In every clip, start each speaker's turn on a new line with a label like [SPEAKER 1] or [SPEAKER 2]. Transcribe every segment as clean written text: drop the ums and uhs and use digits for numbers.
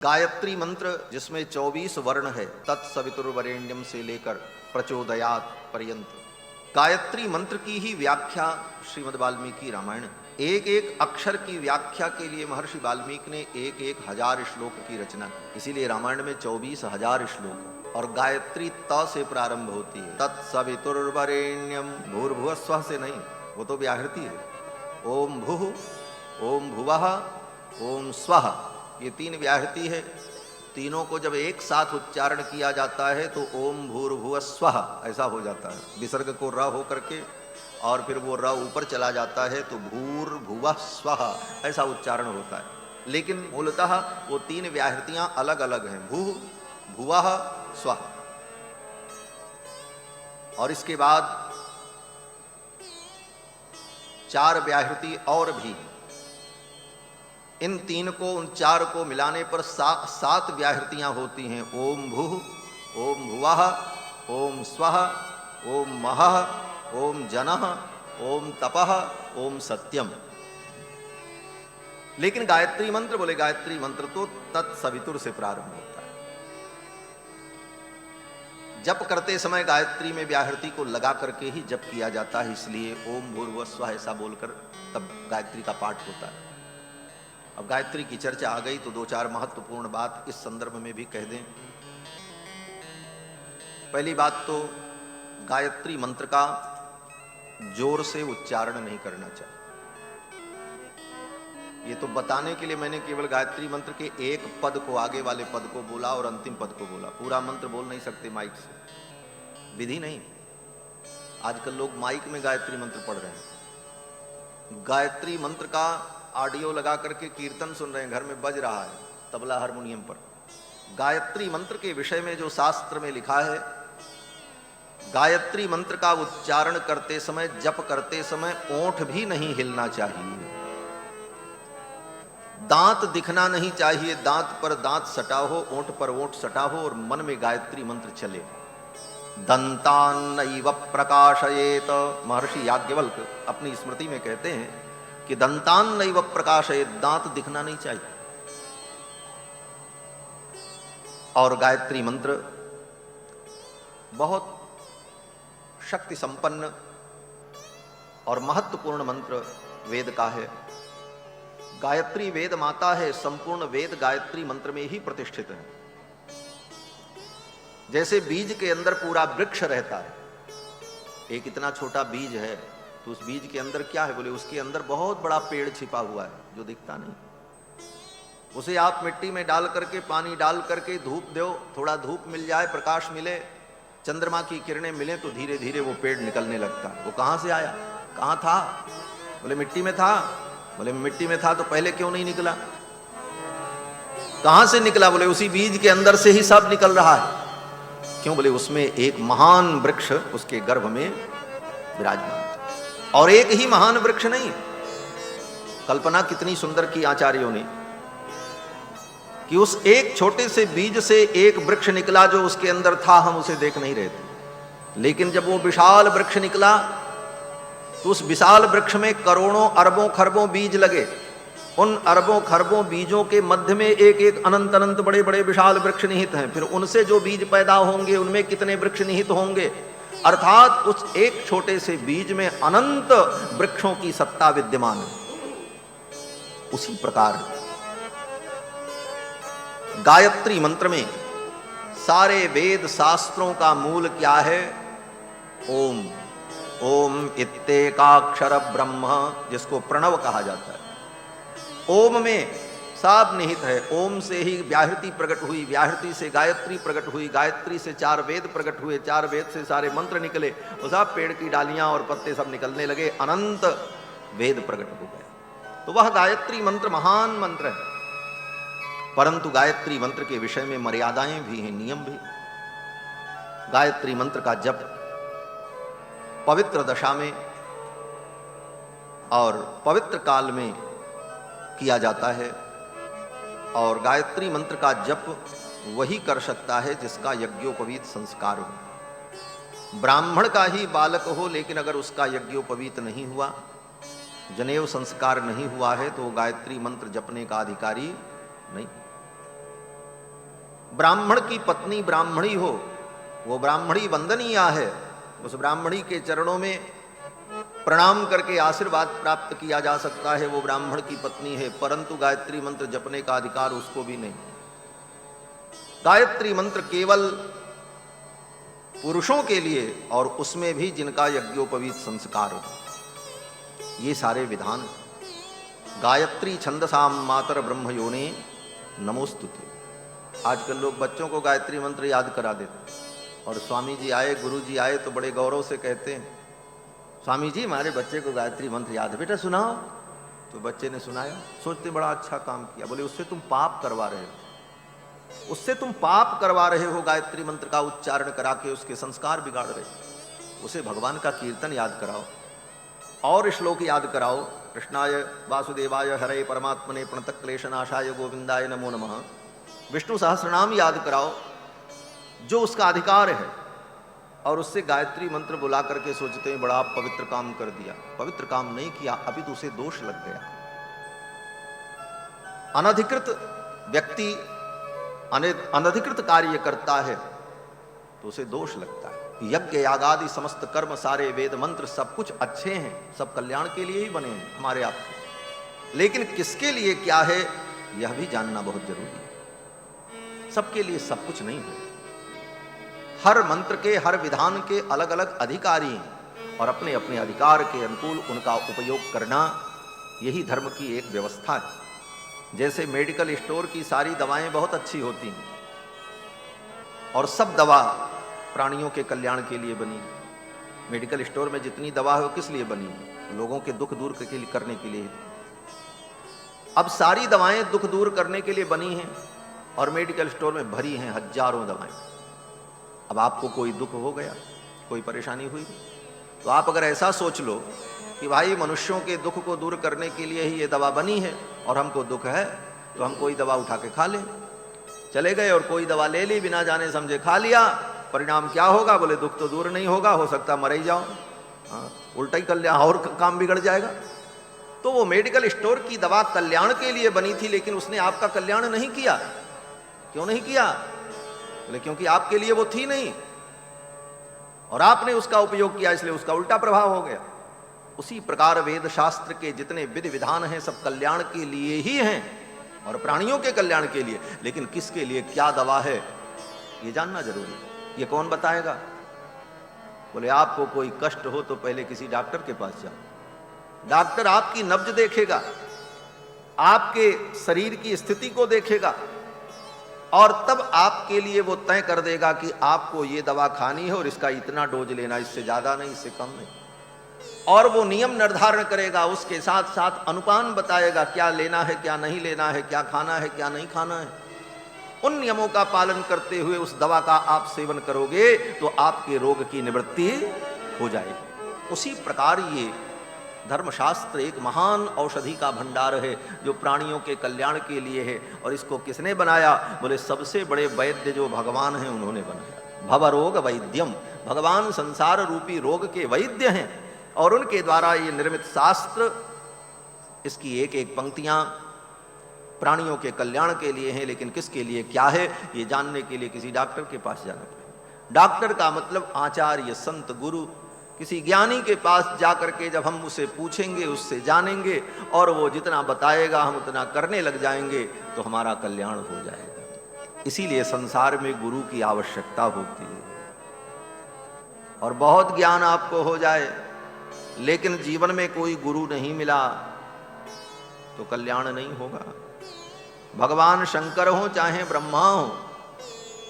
[SPEAKER 1] गायत्री मंत्र जिसमें 24 वर्ण है, तत्सवितुर्वरेण्यम से लेकर प्रचोदयात पर्यंत। गायत्री मंत्र की ही व्याख्या श्रीमद् वाल्मीकि रामायण, एक एक अक्षर की व्याख्या के लिए महर्षि वाल्मीकि ने एक एक हजार श्लोक की रचना की। इसीलिए रामायण में 24,000 श्लोक। और गायत्री त से प्रारंभ होती है। तत्सवितुर्वरेण्यम, भूर्भुवः स्वः से नहीं, वो तो व्याहृति है। ओम भूः, ओम भुवः, ओम स्वः, ये तीन व्याहृति है। तीनों को जब एक साथ उच्चारण किया जाता है तो ओम भूर्भुवः स्वः ऐसा हो जाता है। विसर्ग को र हो करके और फिर वो र ऊपर चला जाता है तो भूर्भुवः स्वः ऐसा उच्चारण होता है। लेकिन मूलतः वो तीन व्याहृतियां अलग अलग हैं, भूः, भुवः, स्वः। और इसके बाद चार व्याहृति और भी। इन तीन को, उन चार को मिलाने पर सात व्याहृतियां होती हैं। ओम भूः, ओम भुवः, ओम स्वः, ओम महः, ओम जनः, ओम तपः, ओम सत्यम। लेकिन गायत्री मंत्र, बोले गायत्री मंत्र तो तत्सवितुर से प्रारंभ होता है। जप करते समय गायत्री में व्याहृति को लगा करके ही जप किया जाता है, इसलिए ओम भूर्भुवः स्वः ऐसा बोलकर तब गायत्री का पाठ होता है। अब गायत्री की चर्चा आ गई तो दो चार महत्वपूर्ण बात इस संदर्भ में भी कह दें। पहली बात तो गायत्री मंत्र का जोर से उच्चारण नहीं करना चाहिए। ये तो बताने के लिए मैंने केवल गायत्री मंत्र के एक पद को, आगे वाले पद को बोला और अंतिम पद को बोला। पूरा मंत्र बोल नहीं सकते माइक से, विधि नहीं। आजकल लोग माइक में गायत्री मंत्र पढ़ रहे हैं। गायत्री मंत्र का ऑडियो लगा करके कीर्तन सुन रहे हैं, घर में बज रहा है तबला हारमोनियम पर। गायत्री मंत्र के विषय में जो शास्त्र में लिखा है, गायत्री मंत्र का उच्चारण करते समय, जप करते समय ओंठ भी नहीं हिलना चाहिए, दांत दिखना नहीं चाहिए। दांत पर दांत सटा हो, ओंठ पर ओंठ सटा हो और मन में गायत्री मंत्र चले। दंतान्नैव प्रकाशयेत, महर्षि याज्ञवल्क्य अपनी स्मृति में कहते हैं कि दंतान्नैव प्रकाशयेत, दांत दिखना नहीं चाहिए। और गायत्री मंत्र बहुत शक्ति संपन्न और महत्वपूर्ण मंत्र वेद का है। गायत्री वेद माता है, संपूर्ण वेद गायत्री मंत्र में ही प्रतिष्ठित है। जैसे बीज के अंदर पूरा वृक्ष रहता है, एक इतना छोटा बीज है तो उस बीज के अंदर क्या है, बोले उसके अंदर बहुत बड़ा पेड़ छिपा हुआ है जो दिखता नहीं। उसे आप मिट्टी में डाल करके, पानी डाल करके धूप दो, थोड़ा धूप मिल जाए, प्रकाश मिले, चंद्रमा की किरणें मिले तो धीरे धीरे वो पेड़ निकलने लगता है। वो कहां से आया, कहां था, बोले मिट्टी में था। बोले मिट्टी में था तो पहले क्यों नहीं निकला? कहां से निकला? बोले उसी बीज के अंदर से ही सब निकल रहा है। क्यों? बोले उसमें एक महान वृक्ष उसके गर्भ में विराजमान। और एक ही महान वृक्ष नहीं, कल्पना कितनी सुंदर की आचार्यों ने कि उस एक छोटे से बीज से एक वृक्ष निकला जो उसके अंदर था, हम उसे देख नहीं रहे थे। लेकिन जब वो विशाल वृक्ष निकला तो उस विशाल वृक्ष में करोड़ों अरबों खरबों बीज लगे। उन अरबों खरबों बीजों के मध्य में एक एक अनंत अनंत बड़े बड़े विशाल वृक्ष निहित हैं। फिर उनसे जो बीज पैदा होंगे उनमें कितने वृक्ष निहित होंगे। अर्थात उस एक छोटे से बीज में अनंत वृक्षों की सत्ता विद्यमान है। उसी प्रकार गायत्री मंत्र में सारे वेद शास्त्रों का मूल क्या है? ओम। ओम इत्येकाक्षर ब्रह्म, जिसको प्रणव कहा जाता है। ओम में सब निहित है। ओम से ही व्याहृति प्रकट हुई, व्याहृति से गायत्री प्रकट हुई, गायत्री से चार वेद प्रकट हुए, चार वेद से सारे मंत्र निकले, वो सब पेड़ की डालियां और पत्ते सब निकलने लगे, अनंत वेद प्रकट हो गए। तो वह गायत्री मंत्र महान मंत्र है। परंतु गायत्री मंत्र के विषय में मर्यादाएं भी हैं, नियम भी। गायत्री मंत्र का जप पवित्र दशा में और पवित्र काल में किया जाता है। और गायत्री मंत्र का जप वही कर सकता है जिसका यज्ञोपवीत संस्कार हो। ब्राह्मण का ही बालक हो, लेकिन अगर उसका यज्ञोपवीत नहीं हुआ, जनेऊ संस्कार नहीं हुआ है, तो गायत्री मंत्र जपने का अधिकारी नहीं। ब्राह्मण की पत्नी ब्राह्मणी हो, वो ब्राह्मणी वंदनीय है, उस ब्राह्मणी के चरणों में प्रणाम करके आशीर्वाद प्राप्त किया जा सकता है, वो ब्राह्मण की पत्नी है, परंतु गायत्री मंत्र जपने का अधिकार उसको भी नहीं। गायत्री मंत्र केवल पुरुषों के लिए, और उसमें भी जिनका यज्ञोपवीत संस्कार हो। ये सारे विधान गायत्री छंदसाम मातर ब्रह्म योने नमोस्तुते। आजकल लोग बच्चों को गायत्री मंत्र याद करा देते, और स्वामी जी आए, गुरु जी आए तो बड़े गौरव से कहते हैं, स्वामी जी हमारे बच्चे को गायत्री मंत्र याद है, बेटा सुनाओ। तो बच्चे ने सुनाया, सोचते बड़ा अच्छा काम किया। बोले उससे तुम पाप करवा रहे हो, उससे तुम पाप करवा रहे हो, गायत्री मंत्र का उच्चारण करा के उसके संस्कार बिगाड़ रहे हो। उसे भगवान का कीर्तन याद कराओ और श्लोक याद कराओ, कृष्णाय वासुदेवाय हरे परमात्मने प्रणतक्लेशनाशाय गोविंदाय नमो नमः, विष्णु सहस्रनाम याद कराओ, जो उसका अधिकार है। और उससे गायत्री मंत्र बुला करके सोचते हैं बड़ा पवित्र काम कर दिया। पवित्र काम नहीं किया, अभी तो उसे दोष लग गया। अनधिकृत व्यक्ति अनधिकृत कार्य करता है तो उसे दोष लगता है। यज्ञ यागादि समस्त कर्म, सारे वेद मंत्र सब कुछ अच्छे हैं, सब कल्याण के लिए ही बने हैं हमारे आपके, लेकिन किसके लिए क्या है यह भी जानना बहुत जरूरी है। सबके लिए सब कुछ नहीं है। हर मंत्र के, हर विधान के अलग अलग अधिकारी हैं, और अपने अपने अधिकार के अनुकूल उनका उपयोग करना, यही धर्म की एक व्यवस्था है। जैसे मेडिकल स्टोर की सारी दवाएं बहुत अच्छी होती हैं, और सब दवा प्राणियों के कल्याण के लिए बनी। मेडिकल स्टोर में जितनी दवा है वो किस लिए बनी है? लोगों के दुख दूर करने के लिए। अब सारी दवाएं दुख दूर करने के लिए बनी हैं, और मेडिकल स्टोर में भरी हैं हजारों दवाएं। अब आपको कोई दुख हो गया, कोई परेशानी हुई, तो आप अगर ऐसा सोच लो कि भाई मनुष्यों के दुख को दूर करने के लिए ही ये दवा बनी है, और हमको दुख है तो हम कोई दवा उठा के खा लें। चले गए और कोई दवा ले ली, बिना जाने समझे खा लिया, परिणाम क्या होगा? बोले दुख तो दूर नहीं होगा, हो सकता मर ही जाओ, उल्टा ही कल्याण और काम बिगड़ जाएगा। तो वो मेडिकल स्टोर की दवा कल्याण के लिए बनी थी, लेकिन उसने आपका कल्याण नहीं किया। क्यों नहीं किया? बोले क्योंकि आपके लिए वो थी नहीं, और आपने उसका उपयोग किया, इसलिए उसका उल्टा प्रभाव हो गया। उसी प्रकार वेद शास्त्र के जितने विधि विधान हैं सब कल्याण के लिए ही हैं, और प्राणियों के कल्याण के लिए, लेकिन किसके लिए क्या दवा है ये जानना जरूरी है। ये कौन बताएगा? बोले आपको कोई कष्ट हो तो पहले किसी डॉक्टर के पास जाओ। डॉक्टर आपकी नब्ज देखेगा, आपके शरीर की स्थिति को देखेगा, और तब आपके लिए वो तय कर देगा कि आपको ये दवा खानी है और इसका इतना डोज लेना, इससे ज्यादा नहीं, इससे कम नहीं। और वो नियम निर्धारण करेगा, उसके साथ साथ अनुपान बताएगा, क्या लेना है क्या नहीं लेना है, क्या खाना है क्या नहीं खाना है। उन नियमों का पालन करते हुए उस दवा का आप सेवन करोगे तो आपके रोग की निवृत्ति हो जाएगी। उसी प्रकार ये धर्मशास्त्र एक महान औषधि का भंडार है, जो प्राणियों के कल्याण के लिए है। और इसको किसने बनाया? बोले सबसे बड़े वैद्य जो भगवान हैं उन्होंने बनाया। भवरोग वैद्यम, भगवान संसार रूपी रोग के वैद्य हैं, और उनके द्वारा ये निर्मित शास्त्र, इसकी एक एक पंक्तियां प्राणियों के कल्याण के लिए हैं। लेकिन किसके लिए क्या है ये जानने के लिए किसी डॉक्टर के पास जाना पड़ेगा। डॉक्टर का मतलब आचार्य, संत, गुरु, किसी ज्ञानी के पास जाकर के जब हम उसे पूछेंगे, उससे जानेंगे, और वो जितना बताएगा हम उतना करने लग जाएंगे, तो हमारा कल्याण हो जाएगा। इसीलिए संसार में गुरु की आवश्यकता होती है। और बहुत ज्ञान आपको हो जाए, लेकिन जीवन में कोई गुरु नहीं मिला तो कल्याण नहीं होगा। भगवान शंकर हो चाहे ब्रह्मा हो,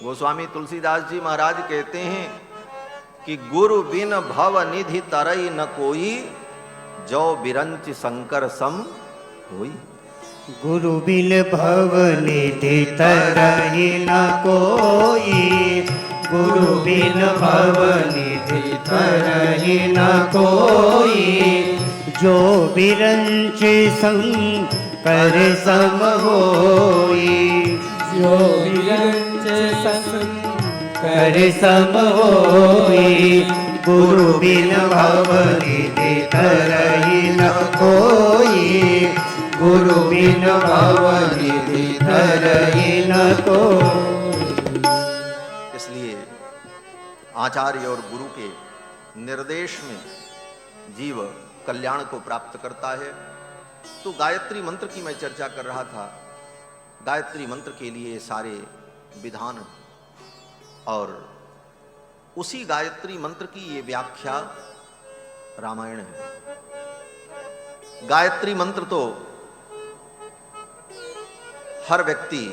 [SPEAKER 1] गोस्वामी तुलसीदास जी महाराज कहते हैं कि गुरु बिन भव निधि तरई न कोई, जो बिरंच शंकर सम होई।
[SPEAKER 2] गुरु बिन भव निधि तरई न कोई, गुरु बिन भव निधि तरई न कोई, जो बिरंच शंकर सम होई,
[SPEAKER 3] जो बिरंच शंकर
[SPEAKER 2] सम होई। गुरु बिन भव निधि तरई न कोई, गुरु बिन भव निधि तरई न कोई।
[SPEAKER 1] आचार्य और गुरु के निर्देश में जीव कल्याण को प्राप्त करता है। तो गायत्री मंत्र की मैं चर्चा कर रहा था। गायत्री मंत्र के लिए सारे विधान और उसी गायत्री मंत्र की ये व्याख्या रामायण है। गायत्री मंत्र तो हर व्यक्ति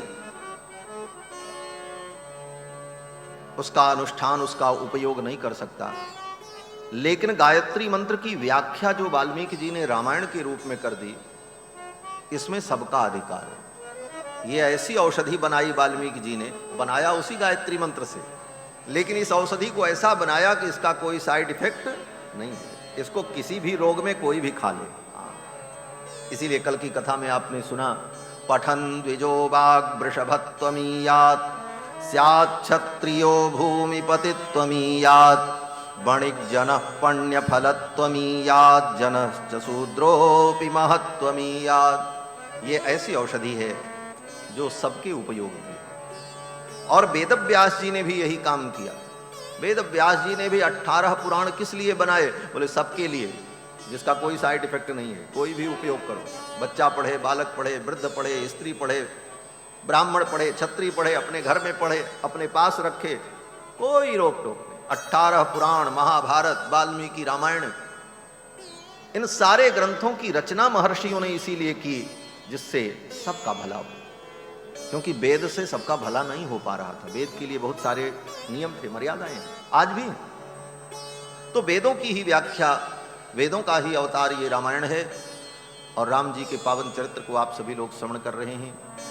[SPEAKER 1] उसका अनुष्ठान, उसका उपयोग नहीं कर सकता, लेकिन गायत्री मंत्र की व्याख्या जो वाल्मीकि जी ने रामायण के रूप में कर दी, इसमें सबका अधिकार है। ये ऐसी औषधि बनाई वाल्मीकि जी ने, बनाया उसी गायत्री मंत्र से, लेकिन इस औषधि को ऐसा बनाया कि इसका कोई साइड इफेक्ट नहीं है। इसको किसी भी रोग में कोई भी खा ले। इसीलिए कल की कथा में आपने सुना, पठन द्विजो वाग वृषभत्वमीयात् स्यात् क्षत्रियो भूमिपतित्वमीयात् वणिक् जनः पण्यफलत्वमीयात् जनश्च शूद्रोऽपि महत्वमीयात्। ये ऐसी औषधि है जो सबके उपयोगी है। और वेदव्यास जी ने भी यही काम किया। वेदव्यास जी ने भी 18 पुराण किस लिए बनाए? बोले सबके लिए, जिसका कोई साइड इफेक्ट नहीं है, कोई भी उपयोग करो। बच्चा पढ़े, बालक पढ़े, वृद्ध पढ़े, स्त्री पढ़े, ब्राह्मण पढ़े, क्षत्रिय पढ़े, अपने घर में पढ़े, अपने पास रखे, कोई रोक टोक नहीं। 18 पुराण, महाभारत, वाल्मीकि रामायण, इन सारे ग्रंथों की रचना महर्षियों ने इसीलिए की जिससे सबका भला हो, क्योंकि वेद से सबका भला नहीं हो पा रहा था। वेद के लिए बहुत सारे नियम थे, मर्यादाएं आज भी हैं। तो वेदों की ही व्याख्या, वेदों का ही अवतार ये रामायण है। और राम जी के पावन चरित्र को आप सभी लोग श्रवण कर रहे हैं।